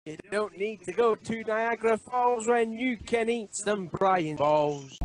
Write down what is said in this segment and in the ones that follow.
You don't need to go to Niagara Falls when you can eat some Brian balls.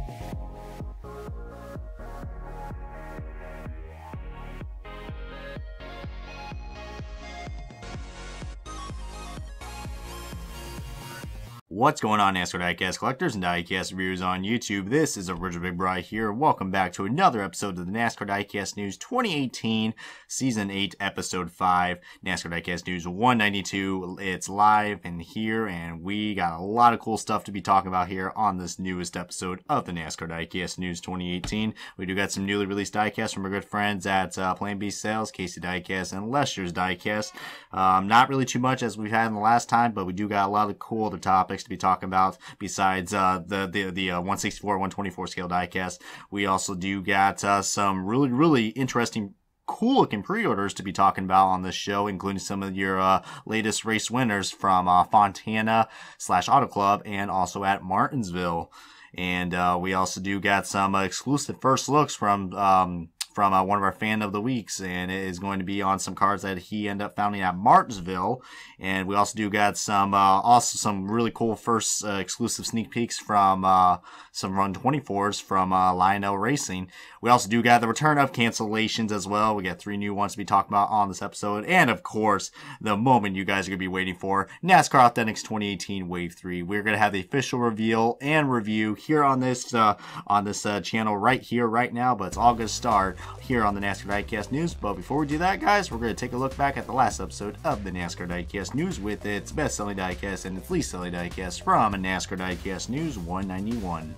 What's going on, NASCAR diecast collectors and diecast reviewers on YouTube? This is Original Big Bri here. Welcome back to another episode of the NASCAR Diecast News 2018 Season 8 Episode 5 NASCAR Diecast News 192. It's live and here, and we got a lot of cool stuff to be talking about here on this newest episode of the NASCAR Diecast News 2018. We do got some newly released diecasts from our good friends at Plan B Sales, Kasey Diecast, and Lester's Diecast. Not really too much as we've had in the last time, but we do got a lot of cool other topics to be talking about besides the 164 124 scale diecast. We also do got some really interesting, cool looking pre-orders to be talking about on this show, including some of your latest race winners from Fontana / Auto Club and also at Martinsville. And we also do got some exclusive first looks from one of our fan of the weeks, and it is going to be on some cars that he ended up finding at Martinsville. And we also do got some some really cool first exclusive sneak peeks from some Run 24s from Lionel Racing. We also do got the return of Cancellations as well. We got 3 new ones to be talking about on this episode, and of course the moment you guys are gonna be waiting for, NASCAR Authentics 2018 Wave 3. We're gonna have the official reveal and review here on this channel right here right now, but it's all gonna start here on the NASCAR Diecast News. But before we do that, guys, we're going to take a look back at the last episode of the NASCAR Diecast News with its best-selling diecast and its least-selling diecast from NASCAR Diecast News 191.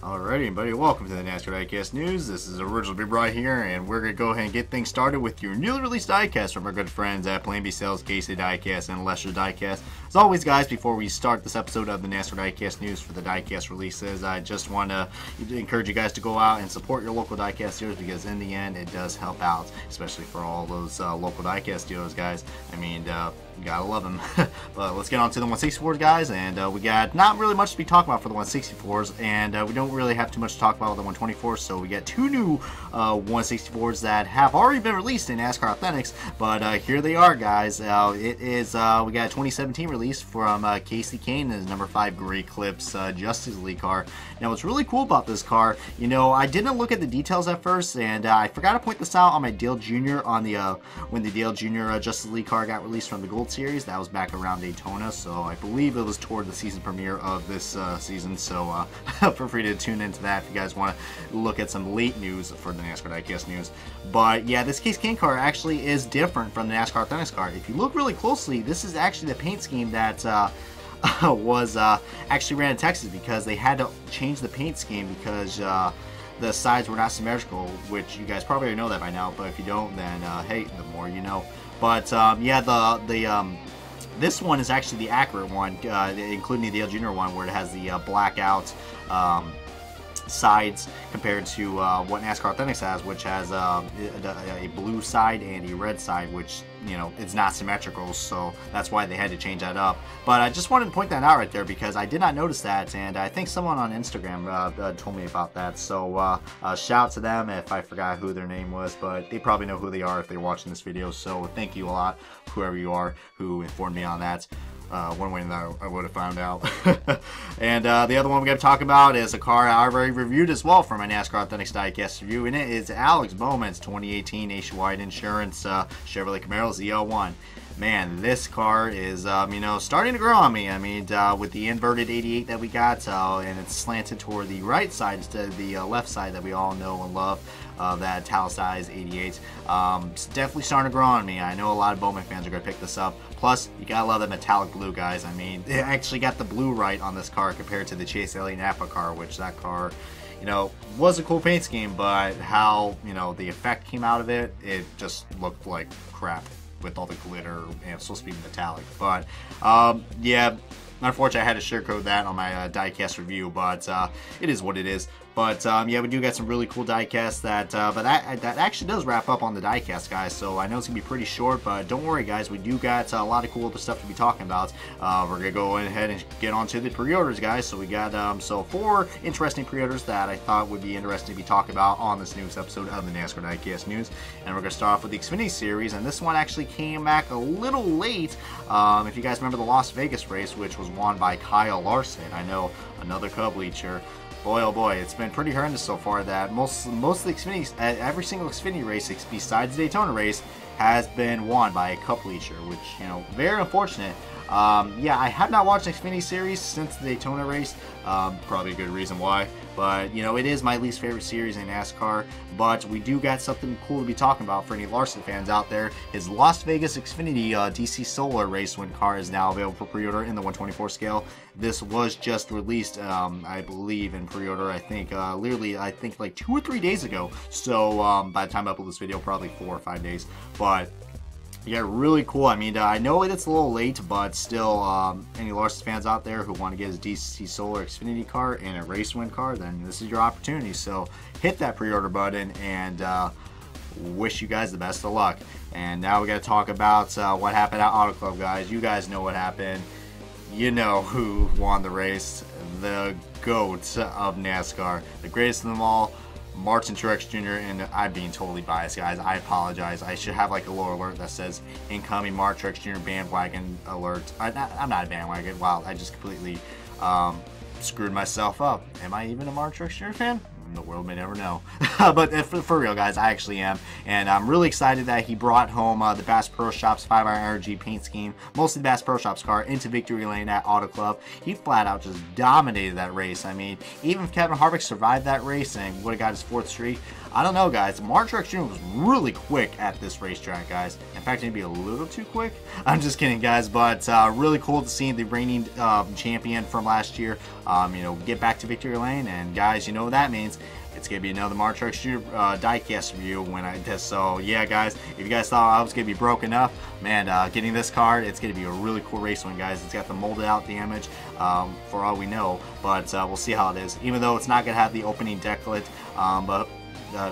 Alrighty, everybody, welcome to the NASCAR Diecast News. This is Original Big Bri here, and we're going to go ahead and get things started with your newly released diecast from our good friends at Plan B Sales, Kasey Diecast, and Lester's Diecast. As always, guys, before we start this episode of the NASCAR Diecast News for the diecast releases, I just want to encourage you guys to go out and support your local diecast dealers, because in the end, it does help out, especially for all those local diecast dealers, guys. I mean, you gotta love them. But let's get on to the 164s, guys, and we got not really much to be talking about for the 164s, and we don't really have too much to talk about with the 124s, so we got 2 new 164s that have already been released in NASCAR Authentics, but here they are, guys. It is, we got a 2017 release from Kasey Kahne, his number 5 Gray Clips Justice League car. Now, what's really cool about this car, you know, I didn't look at the details at first, and I forgot to point this out on my Dale Jr. on the, when the Dale Jr. Justice League car got released from the Gold Series. That was back around Daytona, so I believe it was toward the season premiere of this season, so feel free to tune into that if you guys want to look at some late news for the NASCAR Diecast News. But yeah, this Kasey Kahne car actually is different from the NASCAR Authentics car. If you look really closely, this is actually the paint scheme that was actually ran in Texas, because they had to change the paint scheme because the sides were not symmetrical, which you guys probably already know that by now, but if you don't, then hey, the more you know. But yeah, This one is actually the accurate one, including the Dale Jr. one, where it has the blackout sides compared to what NASCAR Authentics has, which has a blue side and a red side, which, you know, it's not symmetrical, so that's why they had to change that up. But I just wanted to point that out right there because I did not notice that, and I think someone on Instagram told me about that. So shout out to them if I forgot who their name was, but they probably know who they are if they're watching this video. So thank you a lot, whoever you are, who informed me on that. One way or another, I would have found out. And the other one we got to talk about is a car I already reviewed as well for my NASCAR Authentics Diecast review, and it is Alex Bowman's 2018 Nationwide Insurance Chevrolet Camaro ZL1. Man, this car is, you know, starting to grow on me. I mean, with the inverted 88 that we got, and it's slanted toward the right side instead of the left side that we all know and love, that italicized 88. It's definitely starting to grow on me. I know a lot of Bowman fans are going to pick this up. Plus, you gotta love that metallic blue, guys. I mean, it actually got the blue right on this car compared to the Chase Elliott Napa car, which that car, you know, was a cool paint scheme, but how, you know, the effect came out of it, it just looked like crap with all the glitter, and it's supposed to be metallic. But yeah, unfortunately I had to sugarcoat that on my diecast review, but it is what it is. But yeah, we do got some really cool diecasts but that actually does wrap up on the diecast, guys. So I know it's gonna be pretty short, but don't worry, guys. We do got a lot of cool other stuff to be talking about. We're gonna go ahead and get on to the pre-orders, guys. So we got 4 interesting pre-orders that I thought would be interesting to be talked about on this news episode of the NASCAR Diecast News. And we're gonna start off with the Xfinity Series, and this one actually came back a little late. If you guys remember the Las Vegas race, which was won by Kyle Larson. I know, another Cub Leacher. Boy, oh boy, it's been pretty horrendous so far that most of the Xfinity, every single Xfinity race besides the Daytona race has been won by a Cup Leacher, which, you know, very unfortunate. Yeah, I have not watched Xfinity Series since the Daytona race. Probably a good reason why. But, you know, it is my least favorite series in NASCAR. But we do got something cool to be talking about for any Larson fans out there. His Las Vegas Xfinity DC Solar Race Win car is now available for pre-order in the 124 scale. This was just released, I believe, in pre-order, I think, literally, I think like 2 or 3 days ago. So, by the time I upload this video, probably 4 or 5 days. But yeah, really cool. I mean, I know it's a little late, but still, any Larson fans out there who want to get his DC Solar Xfinity car and a race win car, then this is your opportunity. So hit that pre-order button, and wish you guys the best of luck. And now we got to talk about what happened at Auto Club, guys. You guys know what happened. You know who won the race. The GOAT of NASCAR, the greatest of them all, Martin Truex Jr., and I'm being totally biased, guys. I apologize. I should have like a little alert that says incoming Martin Truex Jr. bandwagon alert. I'm not a bandwagon. Wow, I just completely screwed myself up. Am I even a Martin Truex Jr. fan? The world may never know. But for real, guys, I actually am. And I'm really excited that he brought home the Bass Pro Shops 5-iron energy paint scheme, mostly the Bass Pro Shops car, into victory lane at Auto Club. He flat out just dominated that race. I mean, even if Kevin Harvick survived that race and would have got his 4th streak, I don't know, guys. Martin Truex Jr. was really quick at this racetrack, guys. In fact, maybe a little too quick. I'm just kidding, guys. But really cool to see the reigning champion from last year, you know, get back to victory lane. And guys, you know what that means. It's going to be another Martin Truex Jr. Diecast review when I do. So, yeah, guys, if you guys thought I was going to be broken up, man, getting this card, it's going to be a really cool race one, guys. It's got the molded out damage for all we know, but we'll see how it is. Even though it's not going to have the opening decklet but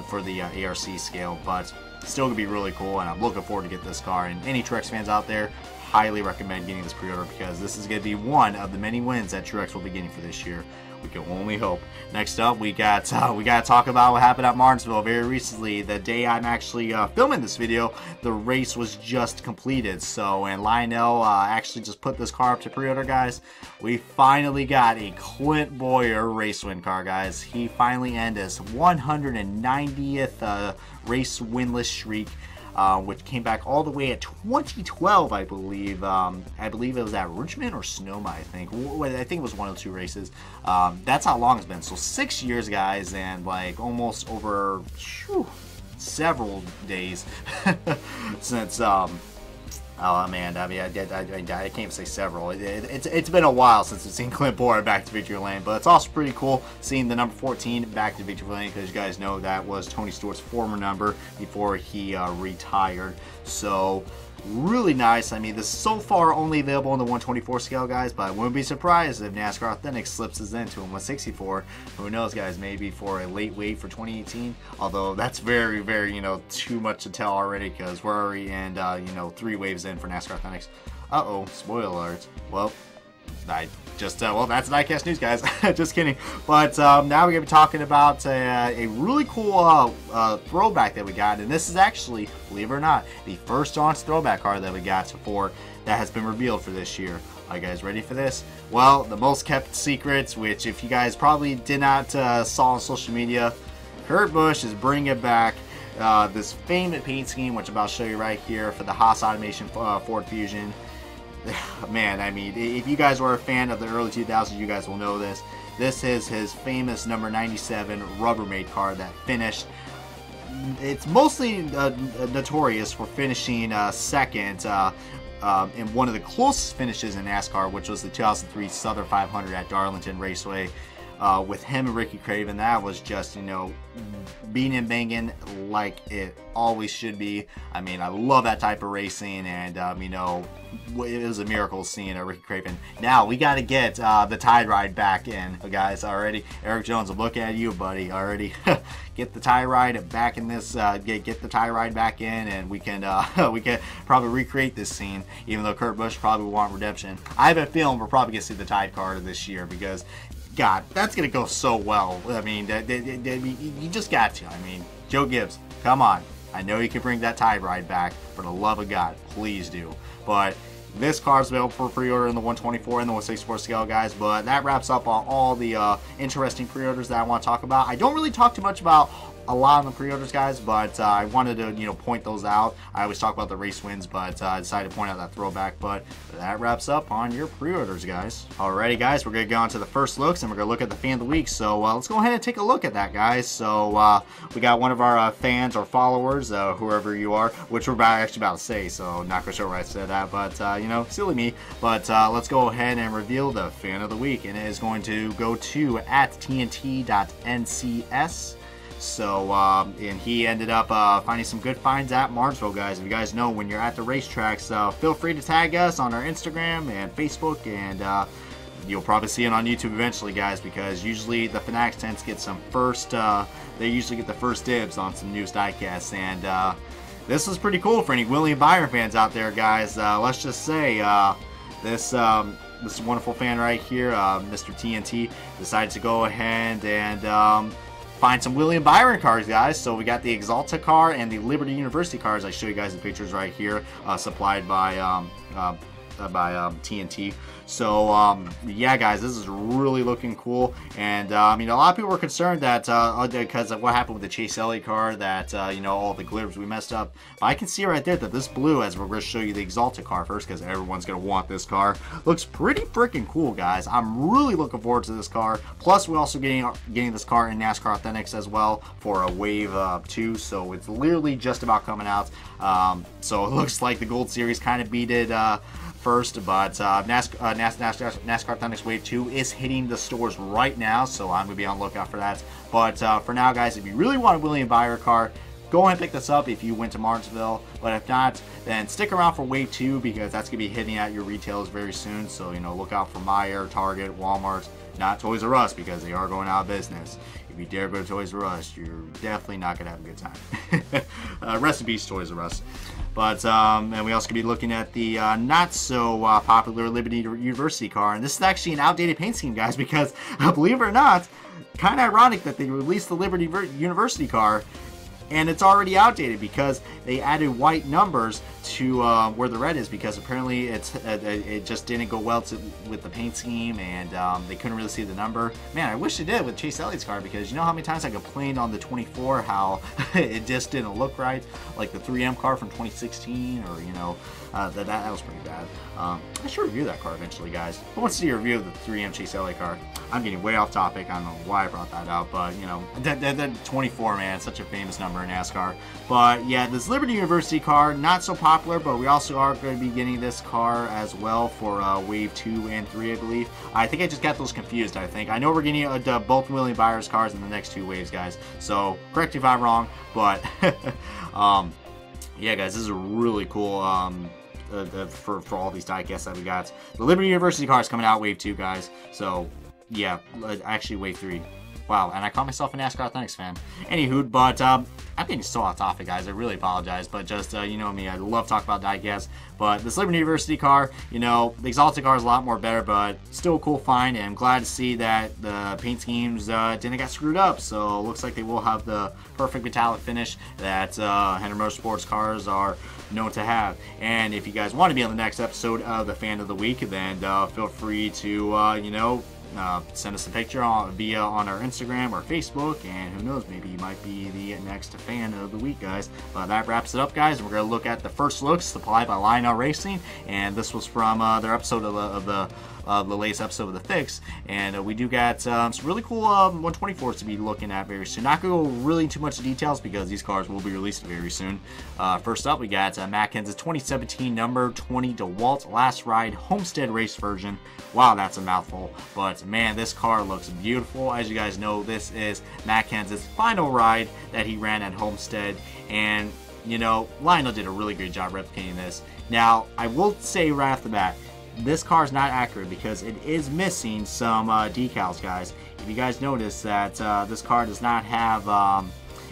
for the ARC scale, but still going to be really cool, and I'm looking forward to get this car. And any Truex fans out there, highly recommend getting this pre-order because this is going to be one of the many wins that Truex will be getting for this year. We can only hope. Next up, we got to talk about what happened at Martinsville very recently. The day I'm actually filming this video, the race was just completed. So, and Lionel actually just put this car up to pre-order, guys. We finally got a Clint Bowyer race win car, guys. He finally ended his 190th race winless streak. Which came back all the way at 2012, I believe. I believe it was at Richmond or Sonoma, I think. I think it was one of the 2 races. That's how long it's been. So 6 years, guys, and like almost over several days since Oh man, I mean, I can't even say several. It's been a while since we've seen Clint Bora back to victory lane, but it's also pretty cool seeing the number 14 back to victory lane, because you guys know that was Tony Stewart's former number before he retired. So really nice. I mean, this is so far only available on the 124 scale, guys, but I wouldn't be surprised if NASCAR Authentic slips us into a 164. Who knows, guys? Maybe for a late wait for 2018. Although that's very, very, too much to tell already, because we're already in, 3 waves in for NASCAR Authentics. Uh-oh, spoiler alert. Well, well, that's Diecast News, guys. Just kidding. But now we're going to be talking about a really cool throwback that we got. And this is actually, believe it or not, the first launch throwback card that we got for that has been revealed for this year. Are you guys ready for this? Well, the most kept secrets, which if you guys probably did not saw on social media, Kurt Busch is bringing back this famous paint scheme, which I'm about to show you right here for the Haas Automation Ford Fusion. Man, I mean, if you guys were a fan of the early 2000s, you guys will know this. This is his famous number 97 Rubbermaid car that finished. It's mostly notorious for finishing second in one of the closest finishes in NASCAR, which was the 2003 Southern 500 at Darlington Raceway. With him and Ricky Craven, that was just, beating and banging like it always should be. I mean, I love that type of racing, and, it was a miracle seeing Ricky Craven. Now, we got to get the Tide Ride back in, guys, already. Eric Jones, I'm looking at you, buddy, already. Get the Tide Ride back in this, get the Tide Ride back in, and we can probably recreate this scene, even though Kurt Busch probably will want redemption. I have a feeling we're probably going to see the Tide car this year, because God, that's going to go so well. I mean, you just got to. I mean, Joe Gibbs, come on. I know you can bring that Tide Ride back. For the love of God, please do. But this car is available for pre-order in the 124 and the 164 scale, guys. But that wraps up on all the interesting pre-orders that I want to talk about. I don't really talk too much about a lot of the pre-orders, guys, but I wanted to point those out. I always talk about the race wins, but I decided to point out that throwback. But that wraps up on your pre-orders, guys. Alrighty, guys, we're gonna go on to the first looks, and we're gonna look at the fan of the week. So let's go ahead and take a look at that, guys. So we got one of our fans or followers, whoever you are, which we're actually about to say, so not quite sure where I said that, but silly me. But let's go ahead and reveal the fan of the week, and it is going to go to @tnt.ncs. So, and he ended up finding some good finds at Martinsville, guys. If you guys know, when you're at the racetracks, feel free to tag us on our Instagram and Facebook, and you'll probably see it on YouTube eventually, guys, because usually the Fanatics tents get some first, they usually get the first dibs on some news diecasts, and this is pretty cool for any William Byron fans out there, guys. Let's just say, this wonderful fan right here, Mr. TNT, decided to go ahead and find some William Byron cars, guys. So we got the Exalta car and the Liberty University cars. I show you guys the pictures right here, supplied by TNT. So yeah, guys, this is really looking cool. And a lot of people were concerned that because of what happened with the Chase Elliott car, that all the glitters we messed up. But I can see right there that this blue, as we're going to show you the Exalta car first, because everyone's going to want this car, looks pretty freaking cool, guys. I'm really looking forward to this car. Plus, we're also getting this car in NASCAR Authentics as well for a wave 2. So it's literally just about coming out. So it looks like the Gold Series kind of beat it first, but NASCAR Authentics Wave 2 is hitting the stores right now, so I'm going to be on the lookout for that. But for now, guys, if you really want a William Byron car, go ahead and pick this up if you went to Martinsville. But if not, then stick around for Wave 2, because that's going to be hitting at your retailers very soon. So, look out for Meijer, Target, Walmart, not Toys R Us, because they are going out of business. If you dare go to Toys R Us, you're definitely not going to have a good time. Rest in peace, Toys R Us. But, and we also could be looking at the not so popular Liberty University car. And this is actually an outdated paint scheme, guys, because believe it or not, kind of ironic that they released the Liberty University car and it's already outdated, because they added white numbers to where the red is, because apparently it just didn't go well with the paint scheme, and they couldn't really see the number. Man, I wish it did with Chase Elliott's car, because you know how many times I complained on the 24 how it just didn't look right, like the 3M car from 2016, or that was pretty bad. I should review that car eventually, guys. I want to see a review of the 3M Chase Elliott car. I'm getting way off topic. I don't know why I brought that up, but that 24, man, it's such a famous number in NASCAR. But yeah, this Liberty University car, not so popular popular, but we also are going to be getting this car as well for Wave 2 and 3, I believe. I think I just got those confused, I think. I know we're getting both William Byers cars in the next 2 waves, guys. So, correct me if I'm wrong, but yeah, guys, this is a really cool for all these diecasts that we got. The Liberty University car is coming out Wave 2, guys. So, yeah, actually Wave 3. Wow, and I call myself a NASCAR Athletics fan. Anywho, but I'm getting so off topic, guys. I really apologize, but just, you know me, I love talking about diecasts. But this Liberty University car, you know, the Exalted car is a lot more better, but still a cool find, and I'm glad to see that the paint schemes didn't get screwed up. So it looks like they will have the perfect metallic finish that Henry Motorsports cars are known to have. And if you guys want to be on the next episode of the Fan of the Week, then feel free to, you know, send us a picture on our Instagram or Facebook, and who knows, maybe you might be the next Fan of the Week, guys. But that wraps it up, guys. We're going to look at the first looks supplied by Lionel Racing, and this was from their episode of the latest episode of The Fix, and we do got some really cool 124s to be looking at very soon. Not going to go really too much details because these cars will be released very soon. First up, we got Matt Kenseth's 2017 number 20 DeWalt Last Ride Homestead Race version. Wow, that's a mouthful, but man, this car looks beautiful. As you guys know, this is Matt Kenseth's final ride that he ran at Homestead, and you know, Lionel did a really good job replicating this. Now, I will say right off the bat, this car is not accurate because it is missing some decals, guys. If you guys notice that this car does not have,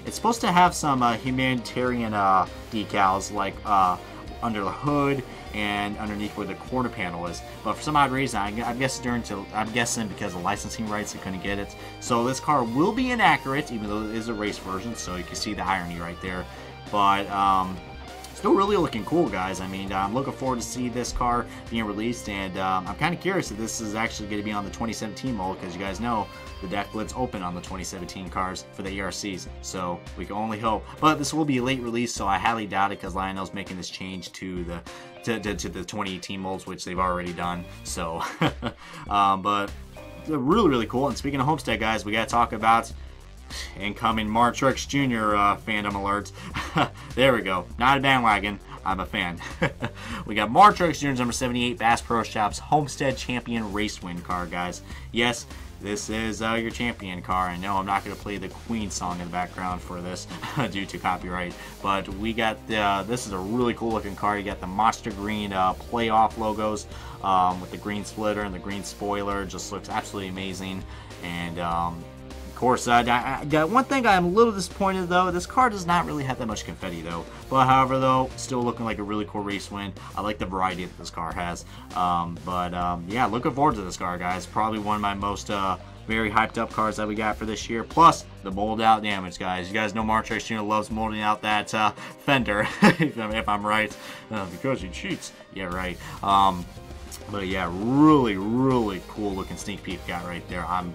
it's supposed to have some humanitarian decals, like under the hood and underneath where the quarter panel is. But for some odd reason, I'm guessing because of licensing rights, they couldn't get it. So this car will be inaccurate, even though it is a race version. So you can see the irony right there. But still really looking cool, guys. I mean, I'm looking forward to see this car being released, and I'm kind of curious if this is actually going to be on the 2017 mold, because you guys know the deck blitz open on the 2017 cars for the ERCs, so we can only hope. But this will be a late release, so I highly doubt it, because Lionel's making this change to the 2018 molds, which they've already done. So, but really cool. And speaking of Homestead, guys, we got to talk about incoming Marquez Jr. Fandom alert. There we go. Not a bandwagon. I'm a fan. We got Marquez Jr.'s number 78 Bass Pro Shops Homestead Champion Race Win car, guys. Yes, this is your champion car. I know I'm not going to play the Queen song in the background for this due to copyright, but we got this is a really cool looking car. You got the monster green playoff logos with the green splitter and the green spoiler. Just looks absolutely amazing. And of course, one thing I'm a little disappointed, though, this car does not really have that much confetti, though. But however, though, still looking like a really cool race win. I like the variety that this car has. Yeah, looking forward to this car, guys. Probably one of my most very hyped up cars that we got for this year. Plus the mold out damage, guys. You guys know Marquez Jr. loves molding out that fender, if I'm right, because he cheats. Yeah, right. But yeah, really cool looking sneak peek got right there. I'm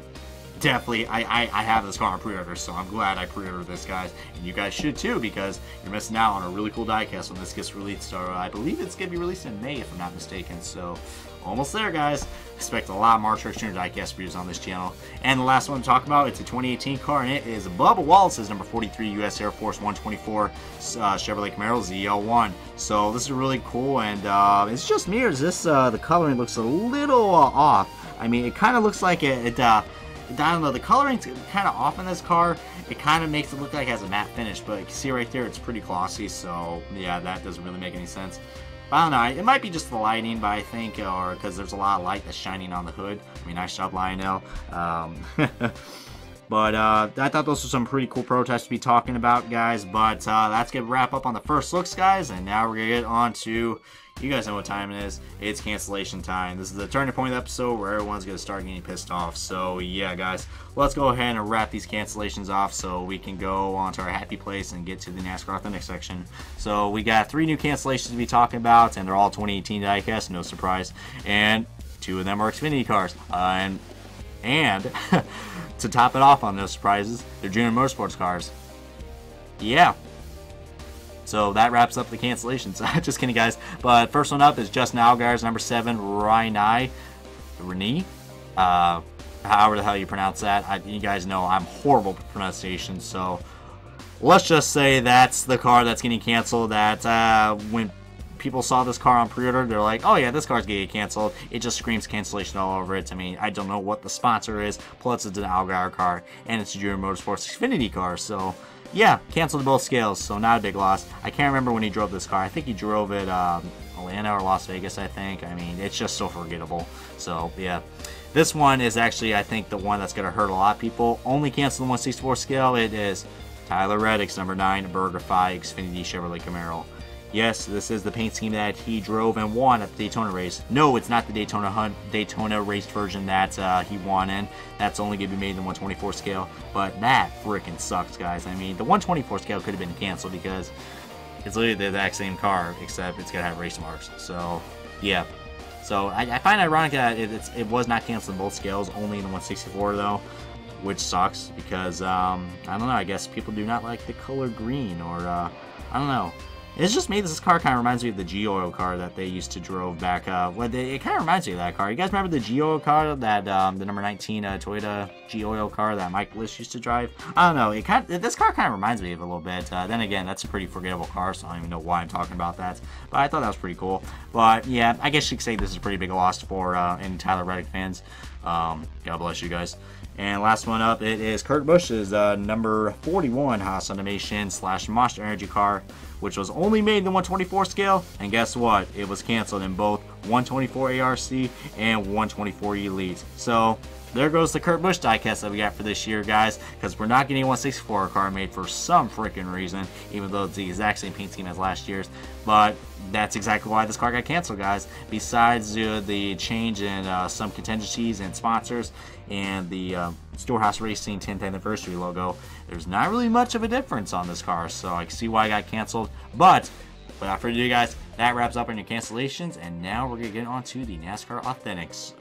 definitely, I have this car on pre-order, so I'm glad I pre-ordered this, guys, and you guys should too, because you're missing out on a really cool diecast when this gets released. I believe it's going to be released in May, if I'm not mistaken, so almost there, guys. Expect a lot of Marquez Jr. diecast reviews on this channel. And the last one to talk about, it's a 2018 car, and it is Bubba Wallace's number 43 U.S. Air Force 124 Chevrolet Camaro ZL1. So this is really cool, and it's just me, or is this, the coloring looks a little off. I mean, it kind of looks like I don't know, the coloring's kind of off in this car. It kind of makes it look like it has a matte finish, but you can see right there, it's pretty glossy, so yeah, that doesn't really make any sense. But I don't know, it might be just the lighting, but I think, or because there's a lot of light that's shining on the hood. I mean, nice job, Lionel. But I thought those were some pretty cool prototypes to be talking about, guys. But that's going to wrap up on the first looks, guys. And now we're going to get on to, you guys know what time it is. It's cancellation time. This is the turning point of the episode where everyone's going to start getting pissed off. So yeah, guys, let's go ahead and wrap these cancellations off so we can go on to our happy place and get to the NASCAR Authentic section. So we got 3 new cancellations to be talking about, and they're all 2018 diecast, no surprise. And 2 of them are Xfinity cars. And to top it off on those surprises, they're Junior Motorsports cars. Yeah. So that wraps up the cancellations. Just kidding, guys. But first one up is Justin Allgaier's number 7 Renee. However the hell you pronounce that. You guys know I'm horrible with pronunciation, so let's just say that's the car that's getting canceled. That went people saw this car on pre-order, they're like, oh yeah, this car's gonna get canceled. It just screams cancellation all over it. I mean, I don't know what the sponsor is, plus it's an Algar car, and it's a Junior Motorsports Xfinity car, so yeah, canceled to both scales, so not a big loss. I can't remember when he drove this car. I think he drove it Atlanta or Las Vegas, I think. I mean, it's just so forgettable. So yeah, this one is actually, I think, the one that's gonna hurt a lot of people. Only canceled the 1/64 scale. It is Tyler Reddick's number 9 BurgerFi Xfinity Chevrolet Camaro. Yes, this is the paint scheme that he drove and won at the Daytona race. No, it's not the Daytona race version that he won in. That's only going to be made in the 124 scale. But that freaking sucks, guys. I mean, the 124 scale could have been canceled because it's literally the exact same car, except it's going to have race marks. So, yeah. So, I find it ironic that it was not canceled in both scales, only in the 164, though. Which sucks because, I don't know, I guess people do not like the color green or, I don't know. It's just me. This car kind of reminds me of the G-Oil car that they used to drove back. It kind of reminds me of that car. You guys remember the G-Oil car, that the number 19 Toyota G-Oil car that Mike Bliss used to drive? I don't know. This car kind of reminds me of it a little bit. Then again, that's a pretty forgettable car, so I don't even know why I'm talking about that. But I thought that was pretty cool. But yeah, I guess you could say this is a pretty big loss for any Tyler Reddick fans. God bless you guys. And last one up, it is Kurt Busch's number 41 Haas Automation / Monster Energy car, which was only made in the 124 scale. And guess what? It was canceled in both 124 ARC and 124 Elite. So there goes the Kurt Busch diecast that we got for this year, guys, because we're not getting a 164 car made for some freaking reason, even though it's the exact same paint scheme as last year's. But that's exactly why this car got canceled, guys. Besides the change in some contingencies and sponsors and the Storehouse Racing 10th anniversary logo, there's not really much of a difference on this car, so I can see why it got canceled. But without further ado, guys, that wraps up on your cancellations, and now we're gonna get on to the NASCAR Authentics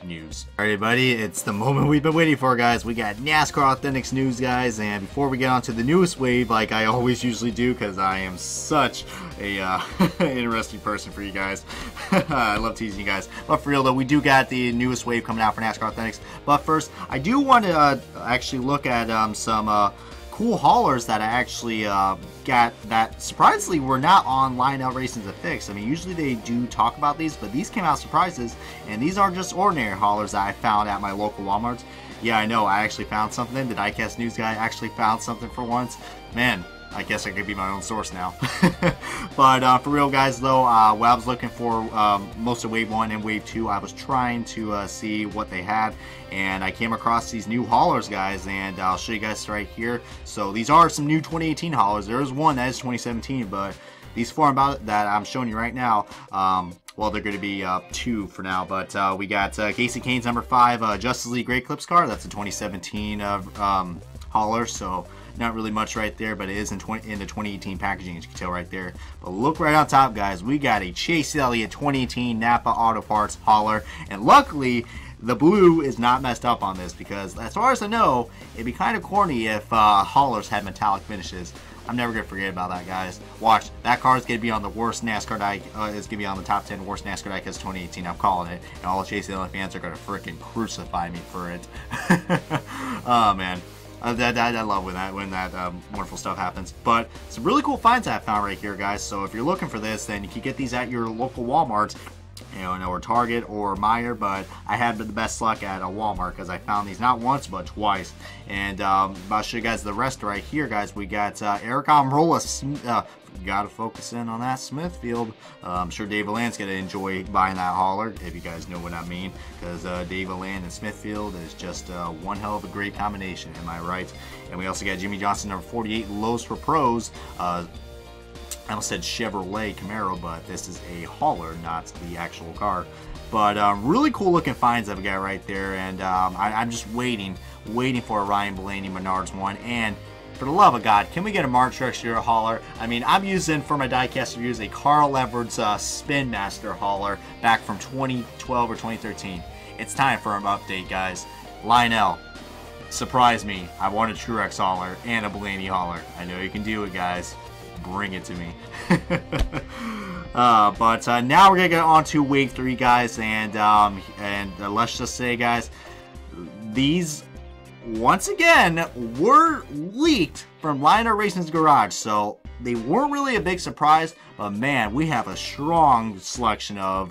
news. All right, everybody, it's the moment we've been waiting for, guys. We got NASCAR Authentics news, guys, and before we get on to the newest wave, like I always usually do, because I am such a interesting person for you guys. I love teasing you guys. But for real, though, we do got the newest wave coming out for NASCAR Authentics. But first, I do want to actually look at some cool haulers that I actually got that surprisingly were not on Line Out Racing to fix. I mean, usually they do talk about these, but these came out surprises, and these aren't just ordinary haulers that I found at my local Walmarts. Yeah, I know, I actually found something. The Diecast News guy actually found something for once. Man, I guess I could be my own source now. But for real, guys, though, what I was looking for most of Wave 1 and Wave 2, I was trying to see what they had, and I came across these new haulers, guys, and I'll show you guys right here. So these are some new 2018 haulers. There is one that is 2017, but these four that I'm showing you right now, well, they're going to be 2 for now, but we got Kasey Kahne's number 5 Justice League Great Clips car. That's a 2017 hauler, so not really much right there, but it is in the 2018 packaging, as you can tell right there. But look right on top, guys, we got a Chase Elliott 2018 Napa Auto Parts hauler, and luckily the blue is not messed up on this, because as far as I know, it'd be kind of corny if haulers had metallic finishes. I'm never gonna forget about that, guys. Watch, that car is gonna be on the worst NASCAR is gonna be on the top 10 worst NASCAR diecast 2018. I'm calling it, and all the Chase Elliott fans are gonna freaking crucify me for it. Oh man. I love when that wonderful stuff happens. But some really cool finds I found right here, guys. So if you're looking for this, then you can get these at your local Walmart, or Target or Meijer. But I had the best luck at a Walmart because I found these not once but twice. And I'll show you guys the rest right here, guys. We got Eric Almirola. Gotta focus in on that Smithfield. I'm sure Dave Alland's gonna enjoy buying that hauler, if you guys know what I mean, because Dave Alland and Smithfield is just one hell of a great combination, am I right? And we also got Jimmy Johnson number 48 Lowe's for Pros. I almost said Chevrolet Camaro, but this is a hauler, not the actual car. But really cool looking finds that we got right there, and I'm just waiting for a Ryan Blaney Menards one. And for the love of God, can we get a Mark Truex hauler? I mean, I'm using for my diecast reviews a Carl Edwards Spin Master hauler back from 2012 or 2013. It's time for an update, guys. Lionel, surprise me. I want a Truex hauler and a Blaney hauler. I know you can do it, guys. Bring it to me. But now we're gonna get on to Wave 3, guys, and let's just say, guys, these once again were leaked from Line Out Racing's garage. So they weren't really a big surprise, but man, we have a strong selection of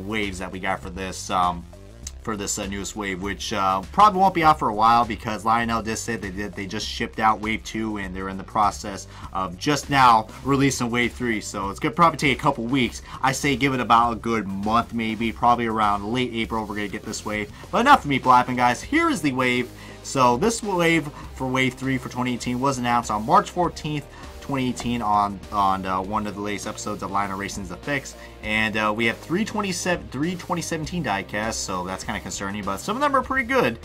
waves that we got for this newest wave, which probably won't be out for a while because Lionel did say they just shipped out wave 2 and they're in the process of just now releasing wave 3, so it's gonna probably take a couple weeks. I say give it about a good month, maybe probably around late April we're gonna get this wave. But enough of me blapping, guys. Here is the wave. So this wave for wave 3 for 2018 was announced on March 14th 2018 on one of the latest episodes of Lionel Racing's The Fix, and we have three 2017 diecasts, so that's kind of concerning, but some of them are pretty good.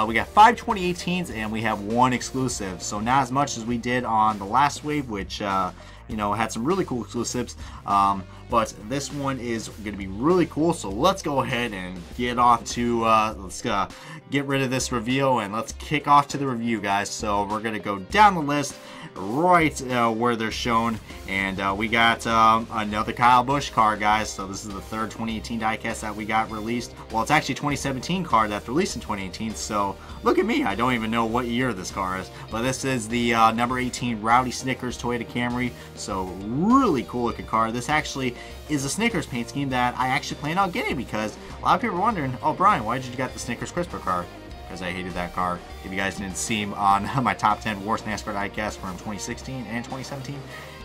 We got 5 2018s and we have 1 exclusive, so not as much as we did on the last wave, which you know, had some really cool exclusives, but this one is going to be really cool. So let's go ahead and get off to let's get rid of this reveal and let's kick off to the review, guys. So we're going to go down the list right where they're shown, and we got another Kyle Busch car, guys. So this is the 3rd 2018 diecast that we got released. Well, it's actually 2017 car that's released in 2018, so look at me, I don't even know what year this car is, but this is the number 18 Rowdy Snickers Toyota Camry. So really cool looking car. This actually is a Snickers paint scheme that I actually plan on getting, because a lot of people are wondering, oh Brian, why did you get the Snickers Crisper car? Because I hated that car. If you guys didn't see him on my top 10 worst NASCAR diecast from 2016 and 2017,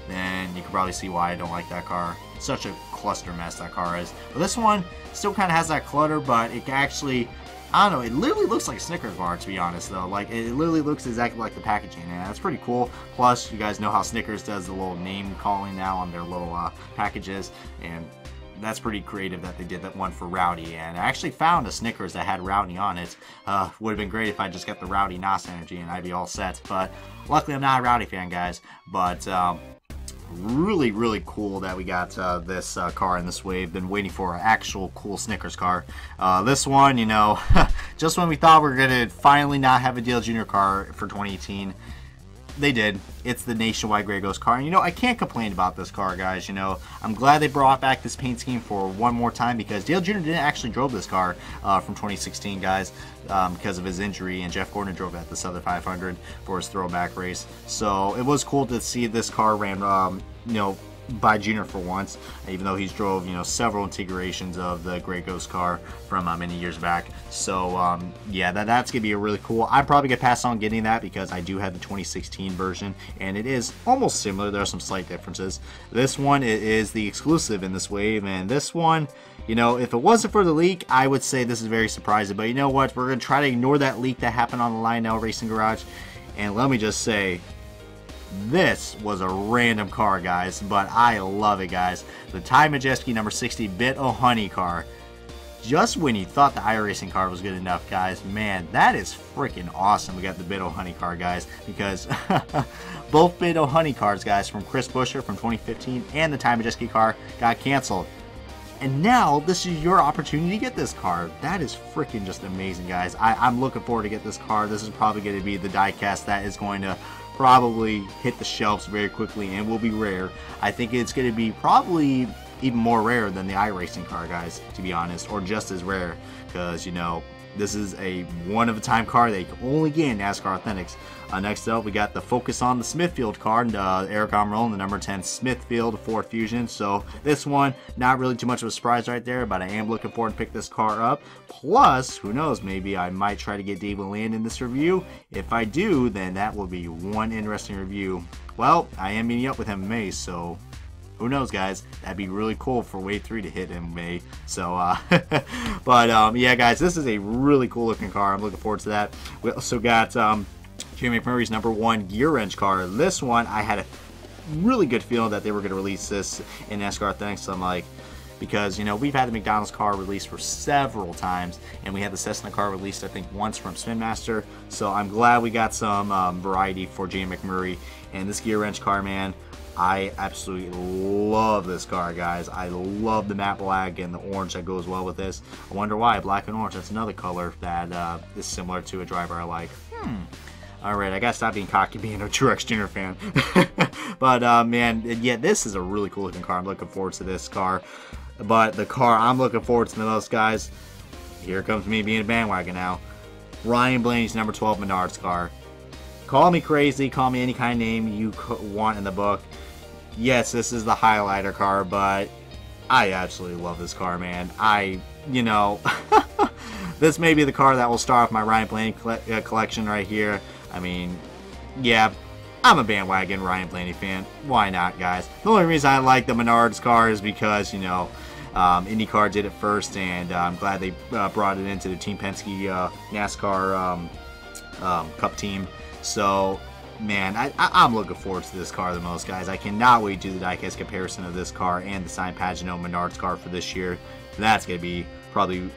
then you can probably see why I don't like that car. It's such a cluster mess that car is. But this one still kind of has that clutter, but it actually, I don't know, it literally looks like a Snickers bar, to be honest, though. Like, it literally looks exactly like the packaging, and that's pretty cool. Plus, you guys know how Snickers does the little name calling now on their little packages, and that's pretty creative that they did that one for Rowdy. And I actually found a Snickers that had Rowdy on it. Would have been great if I just got the Rowdy NOS energy and I'd be all set, but luckily I'm not a Rowdy fan, guys. But really, really cool that we got this car in this wave. Been waiting for an actual cool Snickers car. This one, you know, just when we thought we were going to finally not have a Dale Jr. car for 2018, they did. It's the Nationwide Grey Ghost car, and you know, I can't complain about this car, guys. You know, I'm glad they brought back this paint scheme for one more time, because Dale Jr. didn't actually drove this car from 2016, guys, because of his injury, and Jeff Gordon drove it at the Southern 500 for his throwback race. So it was cool to see this car ran, you know, by Junior for once, even though he's drove, you know, several configurations of the Grey Ghost car from many years back. So yeah, that's gonna be a really cool. I'm probably gonna pass on getting that because I do have the 2016 version and it is almost similar. There are some slight differences. This one is the exclusive in this wave, and this one, you know, if it wasn't for the leak, I would say this is very surprising, but you know what, we're gonna try to ignore that leak that happened on the Lionel Racing Garage, and let me just say, this was a random car, guys, but I love it, guys. The Ty Majeski number 60 Bit O'Honey car. Just when you thought the iRacing car was good enough, guys, man, that is freaking awesome. We got the Bit O'Honey car, guys, because both Bit O'Honey cars, guys, from Chris Buescher from 2015 and the Ty Majeski car got canceled. And now this is your opportunity to get this car. That is freaking just amazing, guys. I'm looking forward to get this car. This is probably going to be the diecast that is going to probably hit the shelves very quickly and will be rare. I think it's going to be probably even more rare than the iRacing car, guys, to be honest, or just as rare, because, you know, this is a one-of-a-time car that you can only get in NASCAR Authentics. Next up, we got the Focus on the Smithfield car, Eric Almirola, the number 10 Smithfield Ford Fusion. So this one, not really too much of a surprise right there, but I am looking forward to pick this car up. Plus, who knows, maybe I might try to get David Land in this review. If I do, then that will be one interesting review. Well, I am meeting up with him in May, so who knows, guys? That'd be really cool for Wave 3 to hit in May. So, but yeah, guys, this is a really cool looking car. I'm looking forward to that. We also got Jamie McMurray's number 1 gear wrench car. This one, I had a really good feeling that they were going to release this in NASCAR Authentics. So I'm like, because, you know, we've had the McDonald's car released for several times, and we had the Cessna car released, I think, once from Spin Master. So I'm glad we got some variety for Jamie McMurray. And this gear wrench car, man, I absolutely love this car, guys. I love the matte black and the orange that goes well with this. I wonder why, black and orange, that's another color that is similar to a driver I like. Alright, I gotta stop being cocky being a Truex Jr. fan. But, man, yeah, this is a really cool looking car. I'm looking forward to this car. But the car I'm looking forward to the most, guys, here comes me being a bandwagon now. Ryan Blaney's number 12 Menards car. call me crazy, call me any kind of name you want in the book. Yes, this is the highlighter car, but I absolutely love this car, man. You know, this may be the car that will start off my Ryan Blaney collection right here. I mean, yeah, I'm a bandwagon Ryan Blaney fan. Why not, guys? The only reason I like the Menards car is because, you know, IndyCar did it first, and I'm glad they brought it into the Team Penske NASCAR Cup team. So, man, I'm looking forward to this car the most, guys. I cannot wait to do the diecast comparison of this car and the signed Pagano Menards car for this year. That's going to be probably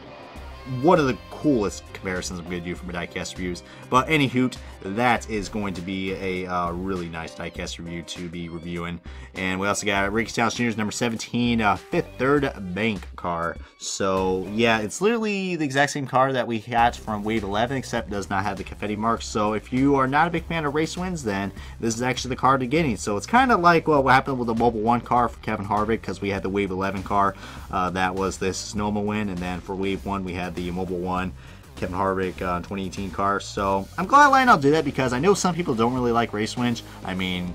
one of the coolest comparisons I'm going to do for my diecast reviews. But anywho, that is going to be a really nice diecast review to be reviewing. And we also got Ricky Stenhouse Jr.'s number 17 fifth third bank car. So yeah, it's literally the exact same car that we had from Wave 11, except it does not have the confetti marks. So if you are not a big fan of race wins, then this is actually the car to get. So it's kind of like what happened with the Mobile 1 car for Kevin Harvick, because we had the Wave 11 car that was this Sonoma win, and then for Wave 1 we had the Mobile 1 Kevin Harvick 2018 car. So I'm glad Lionel did that, because I know some people don't really like race wins. I mean,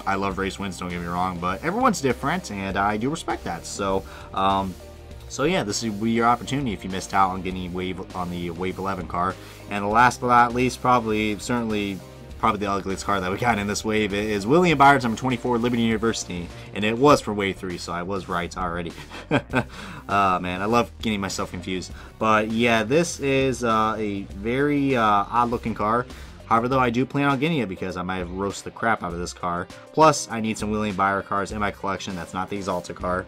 I love race wins, don't get me wrong, but everyone's different, and I do respect that. So so yeah, this will be your opportunity if you missed out on getting the Wave 11 car. And last but not least, probably the ugliest car that we got in this wave is William Byron's number 24 Liberty University, and it was for Wave 3, so I was right already. Man, I love getting myself confused. But yeah, this is a very odd looking car. However, though, I do plan on getting it because I might have roasted the crap out of this car. Plus, I need some William Byron cars in my collection. That's not the Exalted car.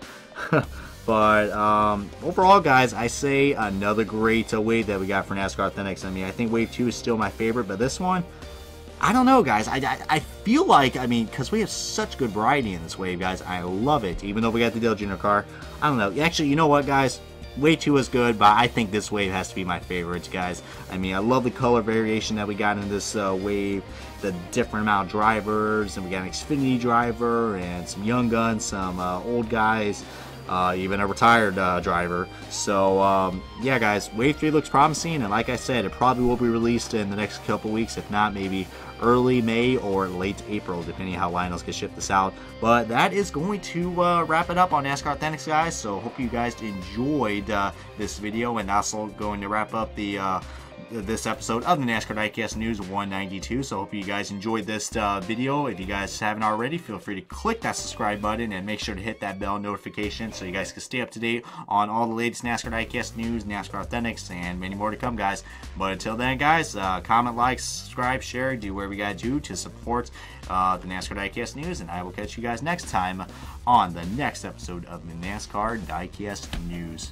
But overall, guys, I say another great wave that we got for NASCAR Authentics. I mean, I think Wave 2 is still my favorite, but this one, I don't know, guys. I feel like, I mean, because we have such good variety in this wave, guys, I love it. Even though we got the Dale Jr. car, I don't know. Actually, you know what, guys? Wave 2 is good, but I think this wave has to be my favorite, guys. I mean, I love the color variation that we got in this wave, the different amount of drivers, and we got an Xfinity driver, and some young guns, some old guys, even a retired driver. So yeah, guys, Wave 3 looks promising, and like I said, it probably will be released in the next couple weeks, if not maybe early May or late April, depending on how Lionel's gonna ship this out. But that is going to wrap it up on NASCAR Authentics, guys. So hope you guys enjoyed this video, and also going to wrap up the this episode of the NASCAR Diecast News 192. So hope you guys enjoyed this video. If you guys haven't already, feel free to click that subscribe button and make sure to hit that bell notification so you guys can stay up to date on all the latest NASCAR Diecast news, NASCAR Authentics, and many more to come, guys. But until then, guys, comment, like, subscribe, share, do whatever you gotta do to support the NASCAR Diecast News, and I will catch you guys next time on the next episode of the NASCAR Diecast News.